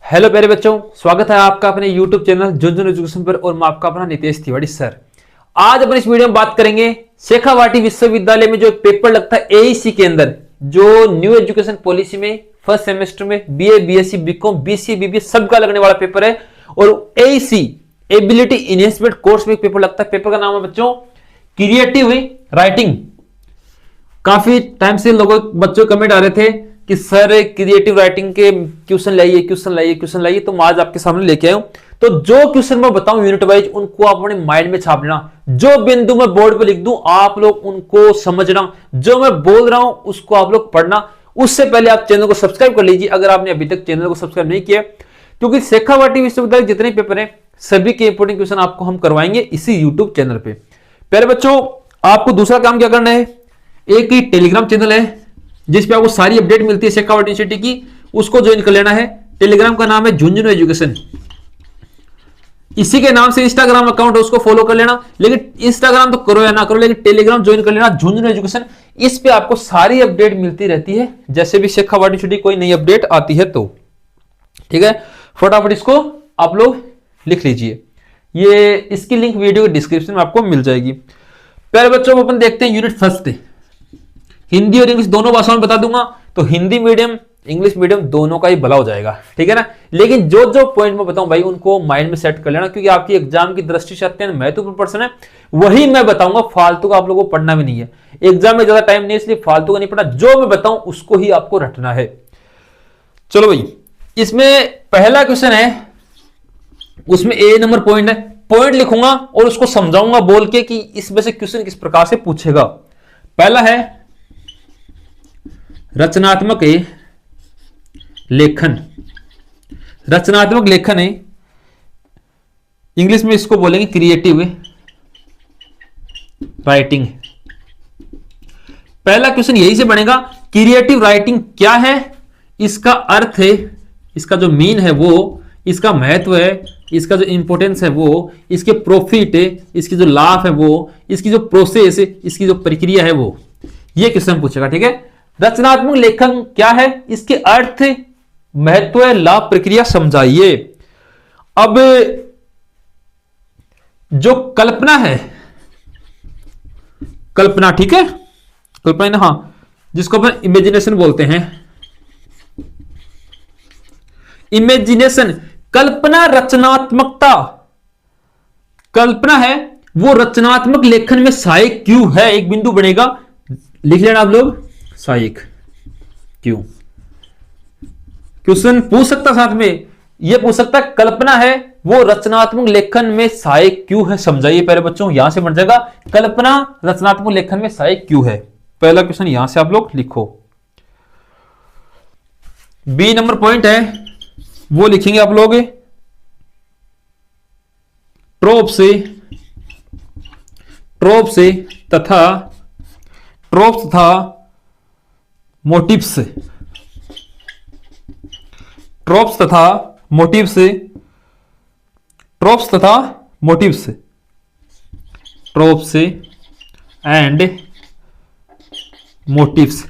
Hello प्यारे बच्चों, स्वागत है आपका अपने YouTube चैनल झुनझुन एजुकेशन पर और मैं आपका अपना नितेश तिवारी सर। आज अपन इस वीडियो में बात करेंगे शेखावाटी विश्वविद्यालय में जो एक पेपर लगता है एईसी के अंदर, जो न्यू एजुकेशन पॉलिसी में फर्स्ट सेमेस्टर में BA, BSc, BCom, BCA, BBA सबका लगने वाला पेपर है। और एईसी एबिलिटी इनहेंसमेंट कोर्स में एक पेपर लगता है। पेपर का नाम है बच्चों क्रिएटिव राइटिंग। काफी टाइम से लोगों बच्चों कमेंट आ रहे थे कि सर क्रिएटिव राइटिंग के क्वेश्चन लाइए, क्वेश्चन लाइए, क्वेश्चन लाइए। तो मैं आज आपके सामने लेके आया हूं। तो जो क्वेश्चन मैं बताऊं यूनिट वाइज, उनको आप अपने माइंड में छाप लेना। जो बिंदु मैं बोर्ड पे लिख दूं आप लोग उनको समझना, जो मैं बोल रहा हूं उसको आप लोग पढ़ना। उससे पहले आप चैनल को सब्सक्राइब कर लीजिए अगर आपने अभी तक चैनल को सब्सक्राइब नहीं किया, क्योंकि शेखावाटी विश्वविद्यालय जितने पेपर है सभी के इंपोर्टेंट क्वेश्चन आपको हम करवाएंगे इसी यूट्यूब चैनल पे। पहले बच्चों आपको दूसरा काम क्या करना है, एक ही टेलीग्राम चैनल है जिसपे आपको सारी अपडेट मिलती है शेखावाटी यूनिवर्सिटी की, उसको ज्वाइन कर लेना है। टेलीग्राम का नाम है झुनझुन एजुकेशन। इसी के नाम से इंस्टाग्राम अकाउंट है, उसको फॉलो कर लेना। लेकिन इंस्टाग्राम तो करो या ना करो, लेकिन टेलीग्राम ज्वाइन कर लेना झुनझुन एजुकेशन। इस पे आपको सारी अपडेट मिलती रहती है जैसे भी शेखावाटी यूनिवर्सिटी कोई नई अपडेट आती है तो। ठीक है, फटाफट इसको आप लोग लिख लीजिए। ये इसकी लिंक वीडियो के डिस्क्रिप्शन में आपको मिल जाएगी। पहले बच्चों अपन देखते हैं यूनिट फर्स्ट। हिंदी और इंग्लिश दोनों भाषाओं में बता दूंगा, तो हिंदी मीडियम इंग्लिश मीडियम दोनों का ही भला हो जाएगा। ठीक है ना। लेकिन जो जो पॉइंट मैं बताऊं भाई उनको माइंड में सेट कर लेना, क्योंकि आपकी एग्जाम की दृष्टि से अत्यंत महत्वपूर्ण प्रश्न है। वही मैं बताऊंगा, फालतू का आप लोगों को पढ़ना भी नहीं है। एग्जाम में ज्यादा टाइम नहीं, इसलिए फालतू का नहीं पढ़ना। जो मैं बताऊं उसको ही आपको रटना है। चलो भाई, इसमें पहला क्वेश्चन है, उसमें ए नंबर पॉइंट है। पॉइंट लिखूंगा और उसको समझाऊंगा बोल के कि इसमें से क्वेश्चन किस प्रकार से पूछेगा। पहला है रचनात्मक लेखन। रचनात्मक लेखन है, इंग्लिश में इसको बोलेंगे क्रिएटिव राइटिंग। पहला क्वेश्चन यही से बनेगा, क्रिएटिव राइटिंग क्या है, इसका अर्थ है, इसका जो मीन है वो, इसका महत्व है, इसका जो इंपॉर्टेंस है वो, इसके प्रॉफिट है, इसकी जो लाभ है वो, इसकी जो प्रोसेस है, इसकी जो प्रक्रिया है वो, ये क्वेश्चन पूछेगा। ठीक है, रचनात्मक लेखन क्या है, इसके अर्थ, महत्व, लाभ, प्रक्रिया समझाइए। अब जो कल्पना है, कल्पना, ठीक है, कल्पना, हाँ, जिसको अपन इमेजिनेशन बोलते हैं, इमेजिनेशन, कल्पना, रचनात्मकता, कल्पना है वो रचनात्मक लेखन में सहायक क्यों है, एक बिंदु बनेगा, लिख लेना आप लोग, सहायक क्यों। क्वेश्चन पूछ सकता साथ में, यह पूछ सकता कल्पना है वो रचनात्मक लेखन में सहायक क्यों है, समझाइए। पहले बच्चों यहां से बन जाएगा, कल्पना रचनात्मक लेखन में सहायक क्यों है। पहला क्वेश्चन यहां से आप लोग लिखो। बी नंबर पॉइंट है, वो लिखेंगे आप लोग ट्रोप से तथा मोटिव्स, ट्रोप्स तथा मोटिव्स, ट्रोप्स तथा motives, tropes and motives.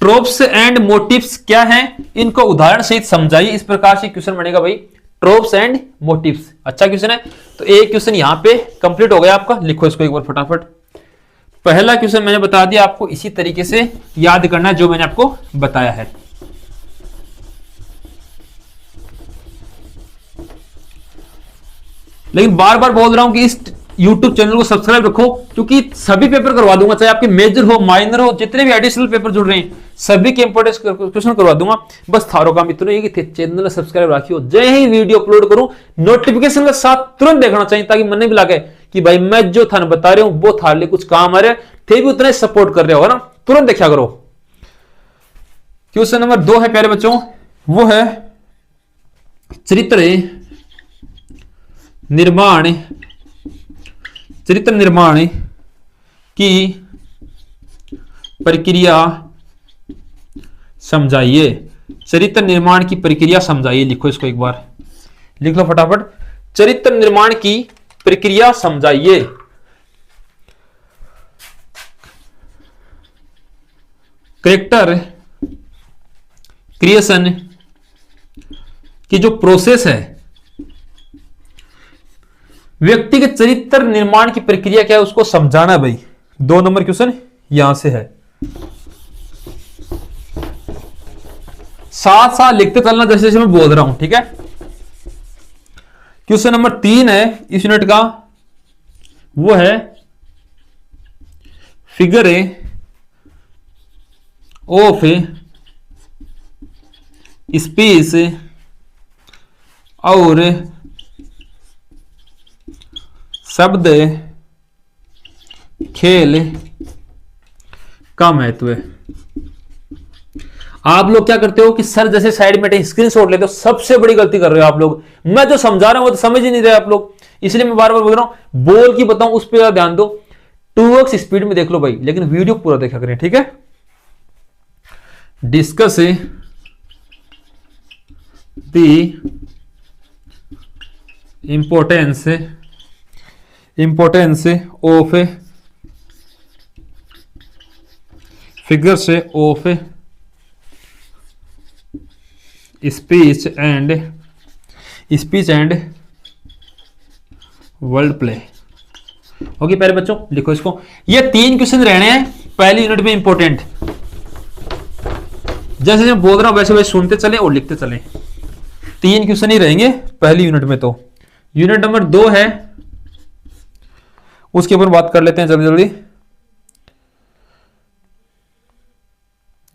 Tropes and motives क्या हैं, इनको उदाहरण सहित समझाइए। इस प्रकार से क्वेश्चन बनेगा भाई, ट्रोप्स एंड मोटिव्स। अच्छा क्वेश्चन है। तो एक क्वेश्चन यहां पे कंप्लीट हो गया आपका, लिखो इसको एक बार फटाफट। पहला क्वेश्चन मैंने बता दिया, आपको इसी तरीके से याद करना है जो मैंने आपको बताया है। लेकिन बार बार बोल रहा हूं कि इस YouTube चैनल को सब्सक्राइब रखो, क्योंकि सभी पेपर करवा दूंगा, चाहे आपके मेजर हो, माइनर हो, जितने भी एडिशनल पेपर जुड़ रहे हैं सभी के इंपोर्टेंट क्वेश्चन करवा दूंगा। बस थारो काम इतना ही कि चैनल सब्सक्राइब रखियो, जय ही वीडियो अपलोड करूं नोटिफिकेशन के साथ तुरंत देखना चाहिए, ताकि मन भी लगे कि भाई मैं जो थाने बता रहा हूं वो थारे लिए कुछ काम आ रहा है, थे भी उतना ही सपोर्ट कर रहे हो ना, तुरंत देखा करो। क्वेश्चन नंबर 2 है प्यारे बच्चों, वो है चरित्र निर्माण की प्रक्रिया समझाइए। चरित्र निर्माण की प्रक्रिया समझाइए, लिखो इसको एक बार, लिख लो फटाफट। चरित्र निर्माण की प्रक्रिया समझाइए। कैरेक्टर क्रिएशन कि जो प्रोसेस है, व्यक्ति के चरित्र निर्माण की प्रक्रिया क्या है उसको समझाना है भाई। 2 नंबर क्वेश्चन यहां से है। साथ साथ लिखते चलना जैसे जैसे मैं बोल रहा हूं, ठीक है। क्वेश्चन नंबर 3 है इस यूनिट का, वो है फिगर ऑफ स्पेस और शब्द खेल का महत्व। आप लोग क्या करते हो कि सर जैसे साइड में स्क्रीनशॉट लेते हो, सबसे बड़ी गलती कर रहे हो आप लोग। मैं जो समझा रहा हूं वो तो समझ ही नहीं रहे आप लोग, इसलिए मैं बार बार बोल रहा हूं, बोल की बताऊं उस पर ध्यान दो। 2x स्पीड में देख लो भाई, लेकिन वीडियो पूरा देखा करें, ठीक है। Discuss the importance of figures of speech and word play. Okay प्यारे बच्चों लिखो इसको। ये 3 क्वेश्चन रहने हैं पहली यूनिट में इंपॉर्टेंट। जैसे मैं बोल रहा हूं वैसे वैसे सुनते चले और लिखते चले। 3 क्वेश्चन ही रहेंगे पहली यूनिट में। तो यूनिट नंबर 2 है, उसके ऊपर बात कर लेते हैं जल्दी जल्दी।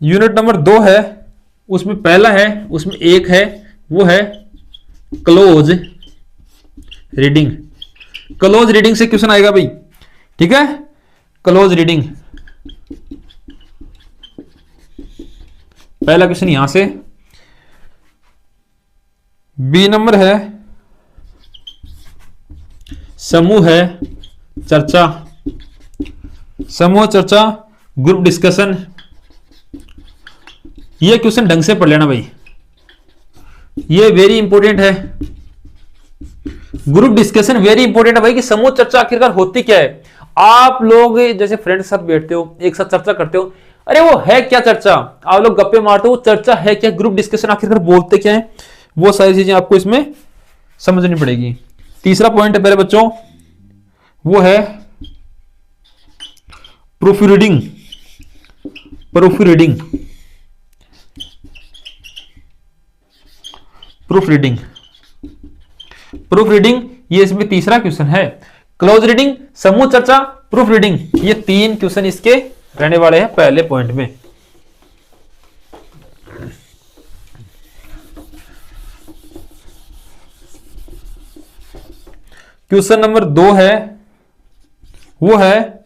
यूनिट नंबर 2 है, उसमें पहला है, उसमें एक है, वो है क्लोज रीडिंग। क्लोज रीडिंग से क्वेश्चन आएगा भाई, ठीक है। क्लोज रीडिंग पहला क्वेश्चन यहां से। बी नंबर है समूह है चर्चा, समूह चर्चा, ग्रुप डिस्कशन। ये क्वेश्चन ढंग से पढ़ लेना भाई, ये वेरी इंपॉर्टेंट है। ग्रुप डिस्कशन वेरी इंपॉर्टेंट है भाई, कि समूह चर्चा आखिरकार होती क्या है। आप लोग जैसे फ्रेंड के साथ बैठते हो, एक साथ चर्चा करते हो, अरे वो है क्या चर्चा, आप लोग गप्पे मारते हो, वो चर्चा है क्या, ग्रुप डिस्कशन आखिरकार बोलते क्या है, वो सारी चीजें आपको इसमें समझनी पड़ेगी। तीसरा पॉइंट है मेरे बच्चों, वो है proof reading. Proof reading, proof reading, proof reading, ये इसमें तीसरा क्वेश्चन है। क्लोज रीडिंग, समूह चर्चा, प्रूफ रीडिंग, ये 3 क्वेश्चन इसके रहने वाले हैं पहले पॉइंट में। क्वेश्चन नंबर 2 है, वो है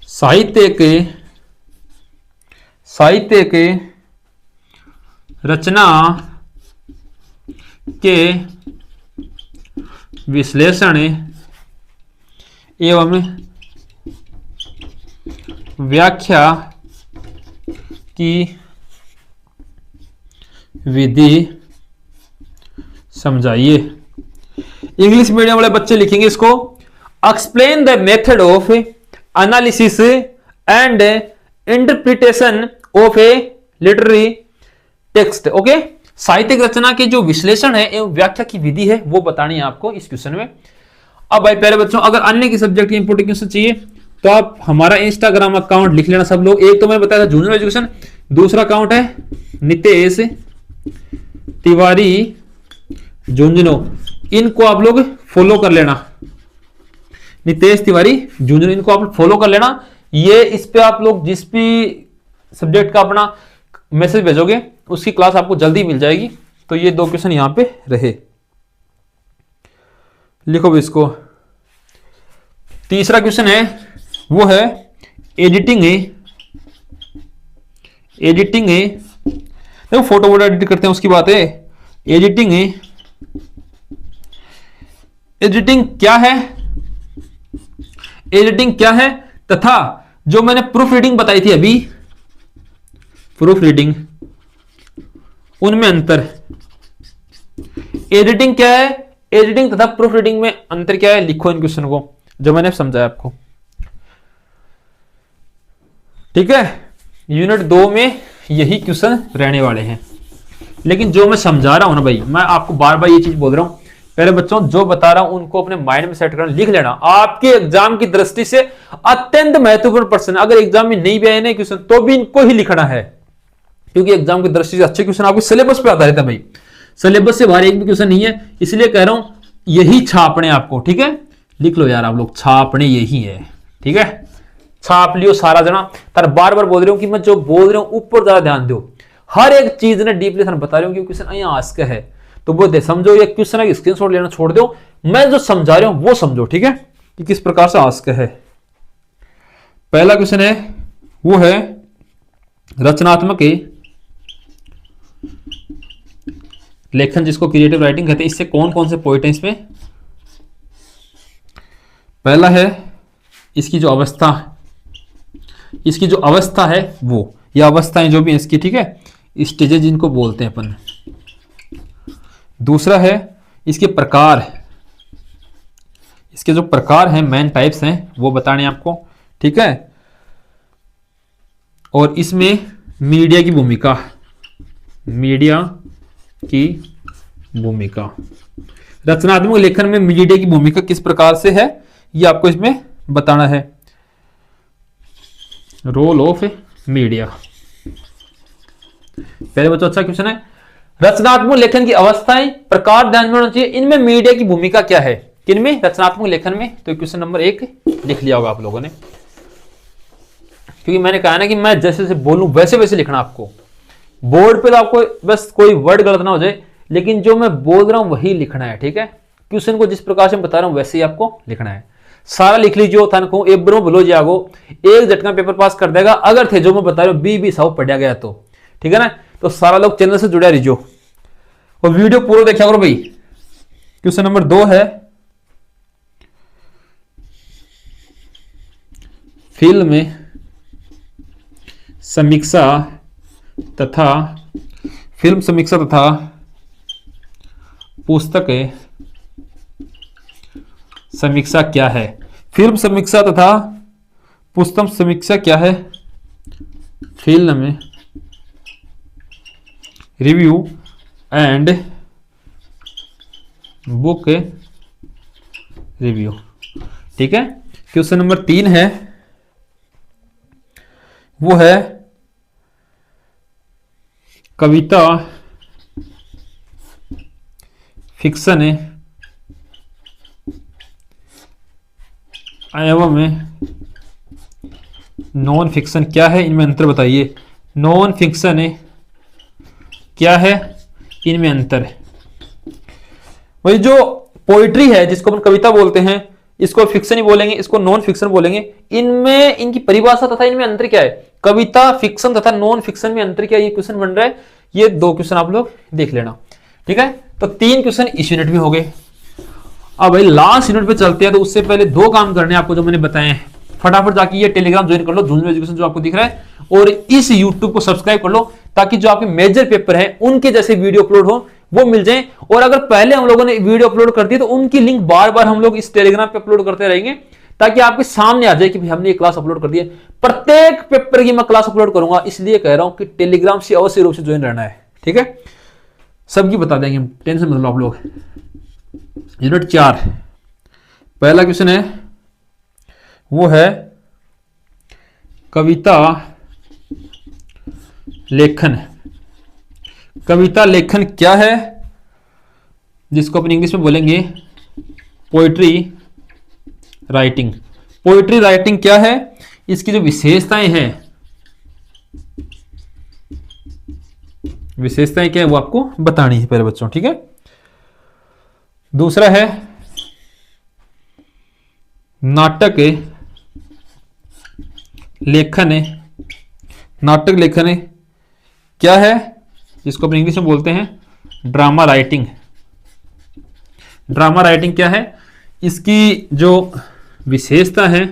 साहित्य के रचना के विश्लेषण एवं व्याख्या की विधि समझाइए। इंग्लिश मीडियम वाले बच्चे लिखेंगे इसको, explain the method of analysis and interpretation of A literary text. Okay, साहित्यिक रचना के जो विश्लेषण है एवं व्याख्या की विधि है वो बतानी है आपको इस क्वेश्चन में। अब भाई प्यारे बच्चों, अगर अन्य की सब्जेक्ट की इंपोर्टेंट क्वेश्चन चाहिए तो आप हमारा इंस्टाग्राम अकाउंट लिख लेना सब लोग। एक तो मैंने बताया था जूनियर एजुकेशन, दूसरा अकाउंट है नितेश तिवारी झुंझुनू, इनको आप लोग फॉलो कर लेना। नितेश तिवारी झुंझुनू, इनको आप फॉलो कर लेना। ये इस पे आप लोग जिस भी सब्जेक्ट का अपना मैसेज भेजोगे उसकी क्लास आपको जल्दी मिल जाएगी। तो ये 2 क्वेश्चन यहां पे रहे, लिखो भी इसको। तीसरा क्वेश्चन है, वो है एडिटिंग देखो फोटो वोटो एडिट करते हैं उसकी बात है। एडिटिंग क्या है, एडिटिंग क्या है, तथा जो मैंने प्रूफ रीडिंग बताई थी अभी, प्रूफ रीडिंग, उनमें अंतर। एडिटिंग क्या है, एडिटिंग तथा प्रूफ रीडिंग में अंतर क्या है, लिखो इन क्वेश्चन को जो मैंने समझाया आपको। ठीक है, यूनिट 2 में यही क्वेश्चन रहने वाले हैं। लेकिन जो मैं समझा रहा हूं ना भाई, मैं आपको बार बार ये चीज बोल रहा हूं, पहले बच्चों जो बता रहा हूं उनको अपने माइंड में सेट करना, लिख लेना। आपके एग्जाम की दृष्टि से अत्यंत महत्वपूर्ण प्रश्न, अगर एग्जाम में नहीं भी आए ना क्वेश्चन तो भी इनको ही लिखना है, क्योंकि एग्जाम की दृष्टि से अच्छे क्वेश्चन आपके सिलेबस पे आधारित है भाई। सिलेबस से बाहर एक भी क्वेश्चन नहीं है, इसलिए कह रहा हूं यही छापने आपको, ठीक है। लिख लो यार आप लोग, छापने यही है, ठीक है। छाप लियो सारा जना। तार बार बार बोल रहा हूं कि मैं जो बोल रहा हूं ऊपर ज्यादा ध्यान दो, हर एक चीज ने डीपली बता रहा हूं कि क्वेश्चन यहाँ आस्क है तो वो दे समझो, ये क्वेश्चन है स्क्रीनशॉट लेना छोड़ दो, मैं जो समझा रहा हूं वो समझो, ठीक है, कि किस प्रकार से आस्क है। पहला क्वेश्चन है वो है रचनात्मक लेखन, जिसको क्रिएटिव राइटिंग कहते हैं, इससे कौन कौन से पॉइंट है इसमें। पहला है इसकी जो अवस्था, इसकी जो अवस्था है वो, या अवस्थाएं जो भी है इसकी, ठीक है, स्टेजेस जिनको बोलते हैं अपन। दूसरा है इसके प्रकार, इसके जो प्रकार हैं, मेन टाइप्स हैं वो बताने आपको, ठीक है। और इसमें मीडिया की भूमिका, मीडिया की भूमिका, रचनात्मक लेखन में मीडिया की भूमिका किस प्रकार से है ये आपको इसमें बताना है। Role of media. पहले बच्चों अच्छा क्वेश्चन है, रचनात्मक लेखन की अवस्थाएं, प्रकार ध्यान में होना चाहिए, इनमें मीडिया की भूमिका क्या है, किनमें, रचनात्मक लेखन में। तो क्वेश्चन नंबर 1 लिख लिया होगा आप लोगों ने, क्योंकि मैंने कहा ना कि मैं जैसे जैसे बोलूं वैसे वैसे लिखना आपको। बोर्ड पे तो आपको बस कोई वर्ड गलत ना हो जाए, लेकिन जो मैं बोल रहा हूं वही लिखना है, ठीक है। क्वेश्चन को जिस प्रकार से मैं बता रहा हूं वैसे ही आपको लिखना है। सारा लिख लीजिए, थानको एब्रो बोलो जागो, एक झटका पेपर पास कर देगा अगर थे जो मैं बता रहा हूं बी साहब पढ़ा गया तो, ठीक है ना। तो सारा लोग चैनल से जुड़ा रहिए और वीडियो पूरा देखा करो भाई। क्वेश्चन नंबर 2 है फिल्म समीक्षा तथा पुस्तक समीक्षा क्या है। फिल्म समीक्षा तथा पुस्तक समीक्षा क्या है। Film review and book review, ठीक है। क्वेश्चन नंबर 3 है वो है कविता फिक्शन एवं नॉन फिक्शन क्या है, इनमें अंतर बताइए। नॉन फिक्शन क्या है, इनमें अंतर। वही जो पोइट्री है जिसको अपन कविता बोलते हैं, इसको फिक्शन ही बोलेंगे, इसको नॉन फिक्शन बोलेंगे। इनमें इनकी परिभाषा तथा इनमें अंतर क्या है, कविता फिक्शन तथा नॉन फिक्शन में अंतर क्या है, ये क्वेश्चन बन रहा है। ये 2 क्वेश्चन आप लोग देख लेना, ठीक है। तो 3 क्वेश्चन इस यूनिट में हो गए। अब भाई लास्ट यूनिट पे चलते हैं, तो उससे पहले 2 काम करने आपको जो मैंने बताए हैं। फटाफट जाके ये टेलीग्राम ज्वाइन कर लो, झुंझुनू एजुकेशन जो आपको दिख रहा है, और इस यूट्यूब को सब्सक्राइब कर लो, ताकि जो आपके मेजर पेपर है उनके जैसे वीडियो अपलोड हो वो मिल जाए। और अगर पहले हम लोगों ने वीडियो अपलोड कर दी तो उनकी लिंक बार बार हम लोग इस टेलीग्राम पे अपलोड करते रहेंगे, ताकि आपके सामने आ जाए कि भाई हमने ये क्लास अपलोड कर दी है। प्रत्येक पेपर की मैं क्लास अपलोड करूंगा, इसलिए कह रहा हूं कि टेलीग्राम से अवश्य रूप से ज्वाइन रहना है, ठीक है। सबकी बता देंगे, टेंशन मत लो आप लोग। यूनिट 4 पहला क्वेश्चन है वो है कविता लेखन। कविता लेखन क्या है, जिसको अपन इंग्लिश में बोलेंगे पोइट्री राइटिंग। पोइट्री राइटिंग क्या है, इसकी जो विशेषताएं हैं, विशेषताएं क्या है वो आपको बतानी है पहले बच्चों, ठीक है। दूसरा है नाटक लेखन। नाटक लेखन क्या है, जिसको अपन इंग्लिश में बोलते हैं ड्रामा राइटिंग। ड्रामा राइटिंग क्या है, इसकी जो विशेषता है,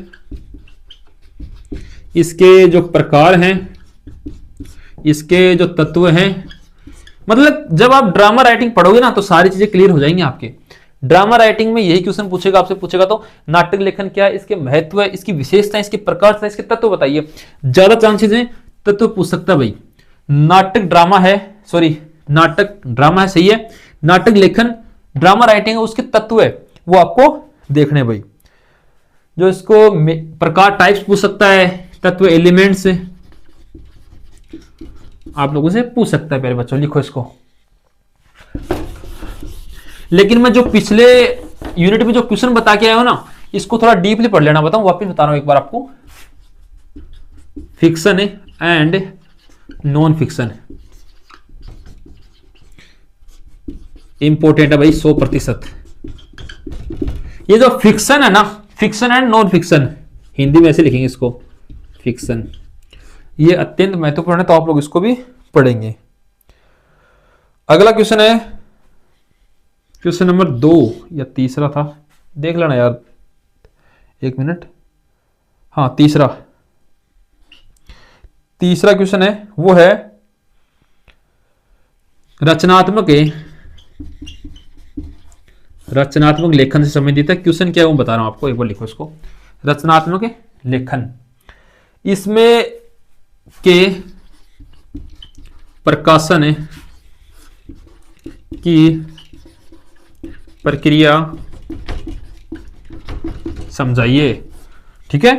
इसके जो प्रकार हैं, इसके जो तत्व हैं, मतलब जब आप ड्रामा राइटिंग पढ़ोगे ना तो सारी चीजें क्लियर हो जाएंगी आपके। ड्रामा राइटिंग में यही क्वेश्चन पूछेगा, आपसे पूछेगा तो नाटक लेखन क्या है, इसके महत्व है, इसकी विशेषता, इसके प्रकार, इसके तत्व बताइए। ज्यादा चांसेस हैं तत्व पूछ सकता भाई। नाटक ड्रामा है, सॉरी नाटक ड्रामा है, सही है। नाटक लेखन ड्रामा राइटिंग है, उसके तत्व है वो आपको देखने भाई। जो इसको प्रकार टाइप्स पूछ सकता है, तत्व एलिमेंट्स आप लोगों से पूछ सकता है। प्यारे बच्चों लिखो इसको। लेकिन मैं जो पिछले यूनिट में जो क्वेश्चन बता के आया हूं ना, इसको थोड़ा डीपली पढ़ लेना। बताऊं, वापस बता रहा हूं एक बार आपको। Fiction and non fiction important है भाई 100%। ये जो फिक्शन है ना, fiction and non fiction, Hindi में ऐसे लिखेंगे इसको, फिक्शन, ये अत्यंत महत्वपूर्ण है, तो आप लोग इसको भी पढ़ेंगे। अगला क्वेश्चन है क्वेश्चन नंबर 2 या तीसरा था, देख लेना यार, एक मिनट। हाँ तीसरा क्वेश्चन है, वो है रचनात्मक लेखन से संबंधित है। क्वेश्चन क्या है वो बता रहा हूं आपको, एक बार लिखो इसको। रचनात्मक लेखन, इसमें के प्रकाशन की प्रक्रिया समझाइए। ठीक है,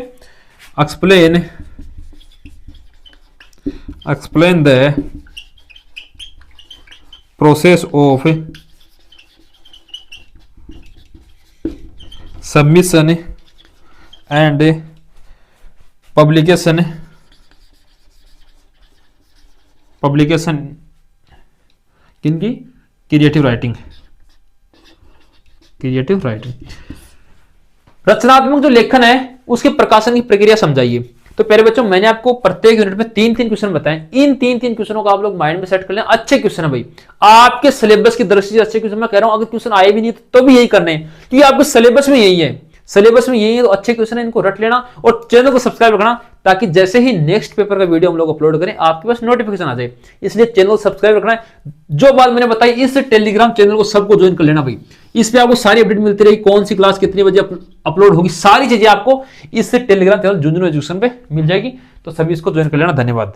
explain the process of submission and publication किनकी, क्रिएटिव राइटिंग। रचनात्मक जो लेखन है उसके प्रकाशन की प्रक्रिया समझाइए। तो प्यारे बच्चों, मैंने आपको प्रत्येक यूनिट में 3-3 क्वेश्चन बताए। इन 3-3 क्वेश्चनों को आप लोग माइंड में सेट कर लें। अच्छे क्वेश्चन है भाई, आपके सिलेबस की दृष्टि से अच्छे क्वेश्चन। मैं कह रहा हूं अगर क्वेश्चन आए भी नहीं तो भी यही करने हैं, क्योंकि आपके सिलेबस में यही है, तो अच्छे क्वेश्चन है, इनको रट लेना और चैनल को सब्सक्राइब रखना, ताकि जैसे ही नेक्स्ट पेपर का वीडियो हम लोग अपलोड करें आपके पास नोटिफिकेशन आ जाए। इसलिए चैनल को सब्सक्राइब रखना है। जो बात मैंने बताई, इस टेलीग्राम चैनल को सबको ज्वाइन कर लेना भाई। इस पे आपको सारी अपडेट मिलती रहेगी, कौन सी क्लास कितने बजे अपलोड होगी, सारी चीजें आपको इस टेलीग्राम चैनल झुंझुनू एजुकेशन पे मिल जाएगी। तो सभी इसको ज्वाइन कर लेना। धन्यवाद।